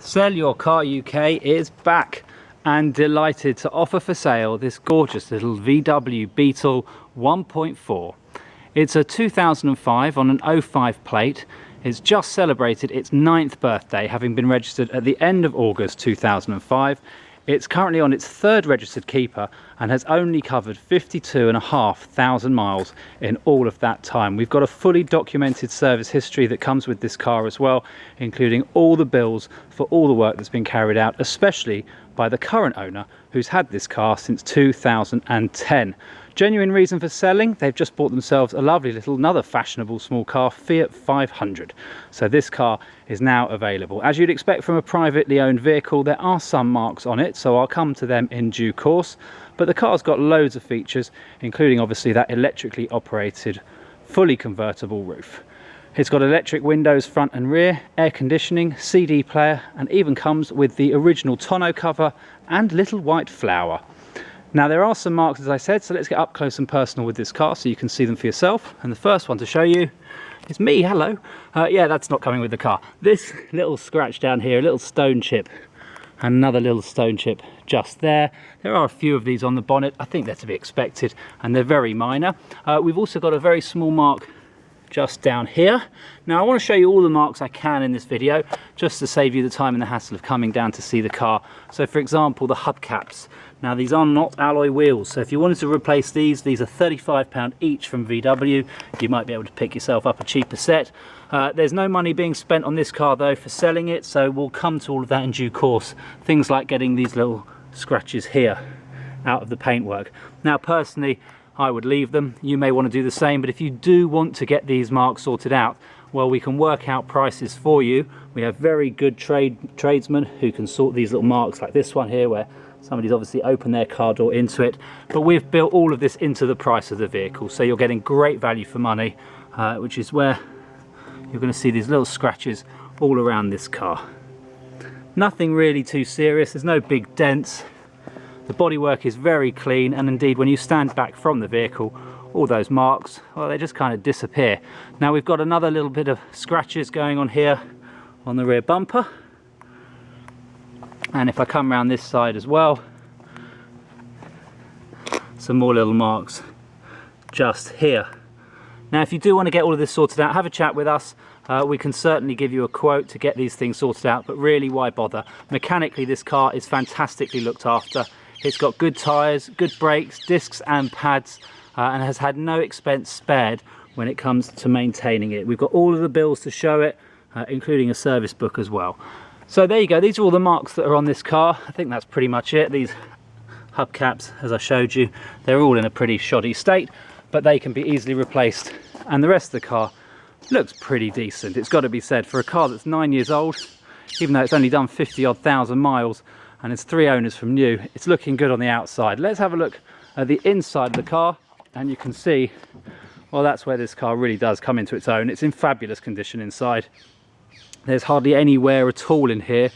Sell Your Car UK is back and delighted to offer for sale this gorgeous little VW Beetle 1.4. It's a 2005 on an 05 plate. It's just celebrated its 9th birthday, having been registered at the end of August 2005. It's currently on its 3rd registered keeper and has only covered 52,500 miles in all of that time. We've got a fully documented service history that comes with this car as well, including all the bills for all the work that's been carried out, especially by the current owner who's had this car since 2010. Genuine reason for selling, they've just bought themselves a lovely little, another fashionable small car, Fiat 500. So this car is now available. As you'd expect from a privately owned vehicle, there are some marks on it, so I'll come to them in due course. But the car's got loads of features, including obviously that electrically operated, fully convertible roof. It's got electric windows front and rear, air conditioning, CD player, and even comes with the original tonneau cover and little white flower. Now there are some marks, as I said, so let's get up close and personal with this car so you can see them for yourself. And the first one to show you is me, hello. Yeah, that's not coming with the car. This little scratch down here, a little stone chip, and another little stone chip just there. There are a few of these on the bonnet. I think they're to be expected, and they're very minor. We've also got a very small mark just down here. Now I want to show you all the marks I can in this video, just to save you the time and the hassle of coming down to see the car. So for example, the hubcaps. Now these are not alloy wheels, so if you wanted to replace these are £35 each from VW. You might be able to pick yourself up a cheaper set. There's no money being spent on this car though for selling it, so we'll come to all of that in due course. Things like getting these little scratches here out of the paintwork. Now personally, I would leave them. You may want to do the same, but if you do want to get these marks sorted out, well, we can work out prices for you. We have very good tradesmen who can sort these little marks like this one here, where somebody's obviously opened their car door into it. But we've built all of this into the price of the vehicle, so you're getting great value for money, which is where you're going to see these little scratches all around this car. Nothing really too serious. There's no big dents. The bodywork is very clean, and indeed when you stand back from the vehicle, all those marks, well, they just kind of disappear. Now we've got another little bit of scratches going on here on the rear bumper, and if I come around this side as well, some more little marks just here. Now if you do want to get all of this sorted out, have a chat with us. We can certainly give you a quote to get these things sorted out, but really, why bother? Mechanically, this car is fantastically looked after. It's got good tyres, good brakes, discs and pads, and has had no expense spared when it comes to maintaining it. We've got all of the bills to show it, including a service book as well. So there you go, these are all the marks that are on this car. I think that's pretty much it. These hubcaps, as I showed you, they're all in a pretty shoddy state, but they can be easily replaced, and the rest of the car looks pretty decent. It's got to be said, for a car that's 9 years old, even though it's only done 50-odd thousand miles and it's 3 owners from new, it's looking good on the outside. Let's have a look at the inside of the car, and you can see, well, that's where this car really does come into its own. It's in fabulous condition inside. There's hardly any wear at all in here.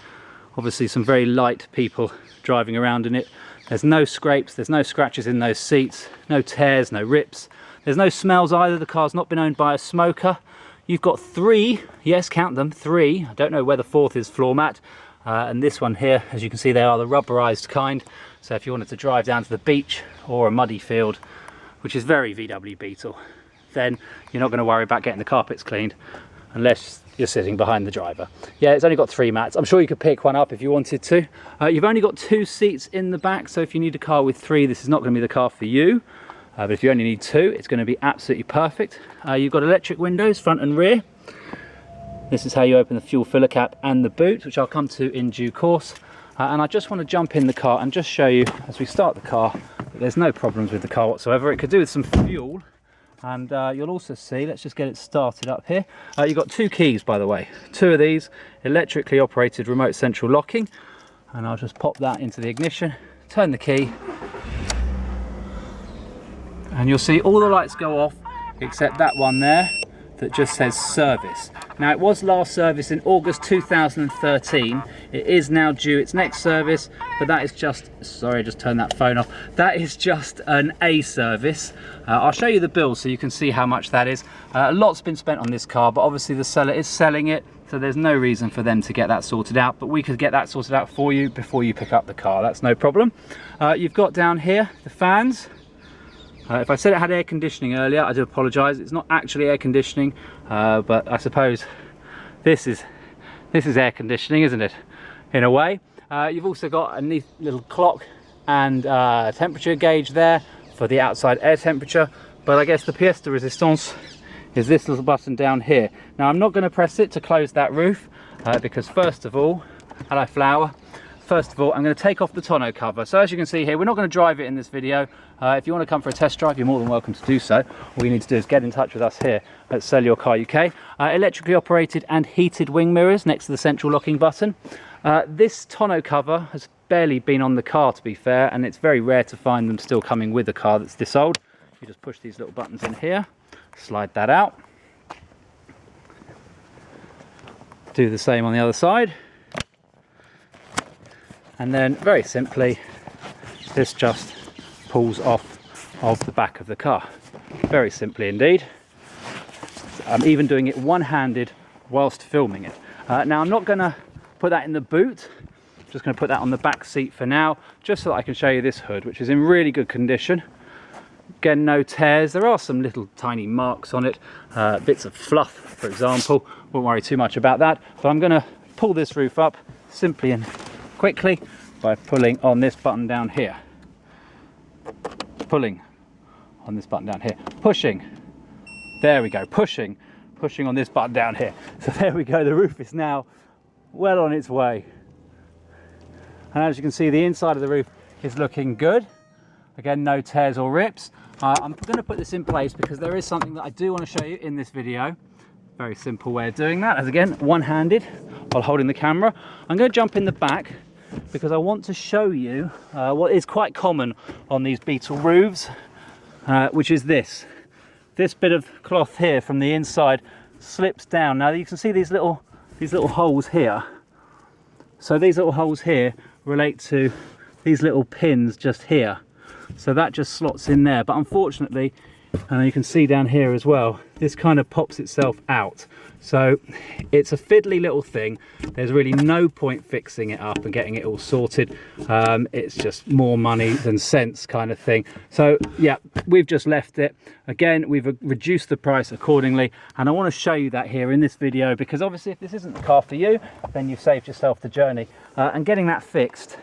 Obviously some very light people driving around in it. There's no scrapes, there's no scratches in those seats, no tears, no rips. There's no smells either. The car's not been owned by a smoker. You've got 3, yes, count them, 3. I don't know where the 4th is floor mat. And this one here, as you can see, they are the rubberized kind. So if you wanted to drive down to the beach or a muddy field, which is very VW Beetle, then you're not going to worry about getting the carpets cleaned unless you're sitting behind the driver. Yeah, it's only got 3 mats. I'm sure you could pick one up if you wanted to. You've only got 2 seats in the back, so if you need a car with 3, this is not going to be the car for you. But if you only need 2, it's going to be absolutely perfect. You've got electric windows front and rear. This is how you open the fuel filler cap and the boot, which I'll come to in due course. And I just want to jump in the car and just show you, as we start the car, that there's no problems with the car whatsoever. It could do with some fuel, and you'll also see, let's just get it started up here. You've got 2 keys, by the way. 2 of these, electrically operated remote central locking. And I'll just pop that into the ignition, turn the key, and you'll see all the lights go off except that one there that just says service. Now, it was last serviced in August 2013. It is now due its next service, but that is just, sorry, I just turned that phone off. That is just an A service. I'll show you the bill so you can see how much that is. A lot's been spent on this car, but obviously the seller is selling it so there's no reason for them to get that sorted out, but we could get that sorted out for you before you pick up the car. That's no problem. You've got down here the fans. If I said it had air conditioning earlier, I do apologise. It's not actually air conditioning, but I suppose this is air conditioning, isn't it, in a way. You've also got a neat little clock and temperature gauge there for the outside air temperature, but I guess the pièce de résistance is this little button down here. Now I'm not going to press it to close that roof because first of all, hello flower, first of all I'm going to take off the tonneau cover. So as you can see here, we're not going to drive it in this video. If you want to come for a test drive, you're more than welcome to do so. All you need to do is get in touch with us here at SellYourCarUK. Electrically operated and heated wing mirrors next to the central locking button. This tonneau cover has barely been on the car, to be fair, and it's very rare to find them still coming with a car that's this old. You just push these little buttons in here, slide that out. Do the same on the other side. And then very simply, this just pulls off of the back of the car. Very simply indeed. I'm even doing it one-handed whilst filming it. Now I'm not going to put that in the boot. I'm just going to put that on the back seat for now, just so that I can show you this hood, which is in really good condition. Again, no tears. There are some little tiny marks on it, bits of fluff, for example. Won't worry too much about that. But I'm going to pull this roof up simply and quickly by pulling on this button down here. Pulling on this button down here. Pushing. There we go. Pushing on this button down here. So there we go. The roof is now well on its way. And as you can see, the inside of the roof is looking good. Again, no tears or rips. I'm going to put this in place because there is something that I do want to show you in this video. Very simple way of doing that, as again, one-handed while holding the camera. I'm going to jump in the back because I want to show you what is quite common on these Beetle roofs, which is this. This bit of cloth here from the inside slips down. Now you can see these little holes here. So these little holes here relate to these little pins just here. So that just slots in there, but unfortunately, and you can see down here as well, this kind of pops itself out. So it's a fiddly little thing. There's really no point fixing it up and getting it all sorted. It's just more money than sense kind of thing. So yeah, we've just left it. Again, we've reduced the price accordingly, and I want to show you that here in this video because obviously if this isn't the car for you, then you've saved yourself the journey. And getting that fixed,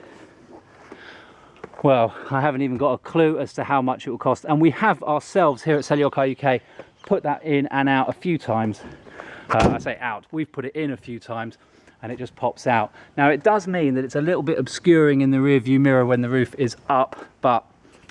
well, I haven't even got a clue as to how much it will cost, and we have ourselves here at SellYourCarUK put that in and out a few times. I say out, we've put it in a few times and it just pops out. Now it does mean that it's a little bit obscuring in the rear view mirror when the roof is up, but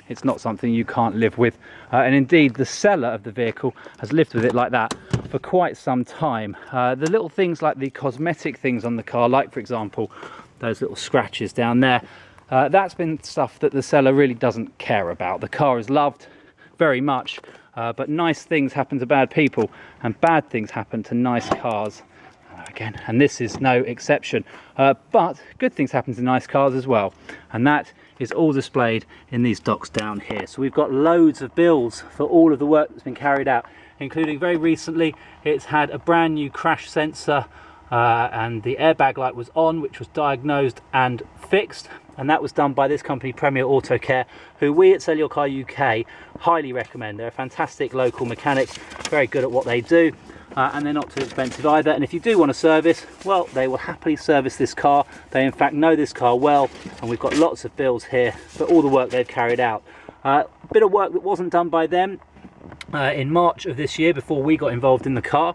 it's not something you can't live with. And indeed the seller of the vehicle has lived with it like that for quite some time. The little things like the cosmetic things on the car, like for example those little scratches down there, that's been stuff that the seller really doesn't care about. The car is loved very much, but nice things happen to bad people and bad things happen to nice cars again, and this is no exception. But good things happen to nice cars as well, and that is all displayed in these docks down here. So we've got loads of bills for all of the work that's been carried out, including very recently it's had a brand new crash sensor and the airbag light was on, which was diagnosed and fixed, and that was done by this company, Premier Auto Care, who we at SellYourCarUK highly recommend. They're a fantastic local mechanic, very good at what they do, and they're not too expensive either. And if you do want a service, well, they will happily service this car. They in fact know this car well, and we've got lots of bills here for all the work they've carried out. A bit of work that wasn't done by them in March of this year before we got involved in the car.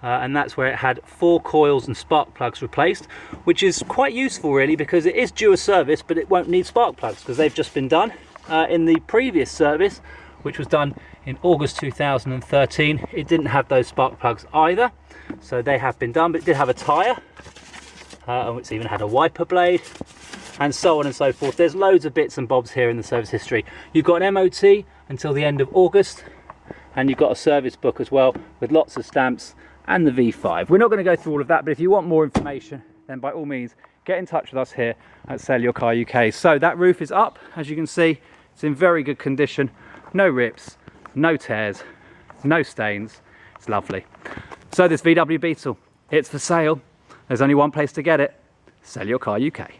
And that's where it had 4 coils and spark plugs replaced, which is quite useful really because it is due a service, but it won't need spark plugs because they've just been done. In the previous service, which was done in August 2013, it didn't have those spark plugs either, so they have been done, but it did have a tyre, and it's even had a wiper blade, and so on and so forth. There's loads of bits and bobs here in the service history. You've got an MOT until the end of August, and you've got a service book as well with lots of stamps and the V5. We're not going to go through all of that, but if you want more information, then by all means get in touch with us here at SellYourCarUK. So that roof is up, as you can see. It's in very good condition, no rips, no tears, no stains. It's lovely. So this VW Beetle It's for sale. There's only one place to get it. Sell Your Car UK.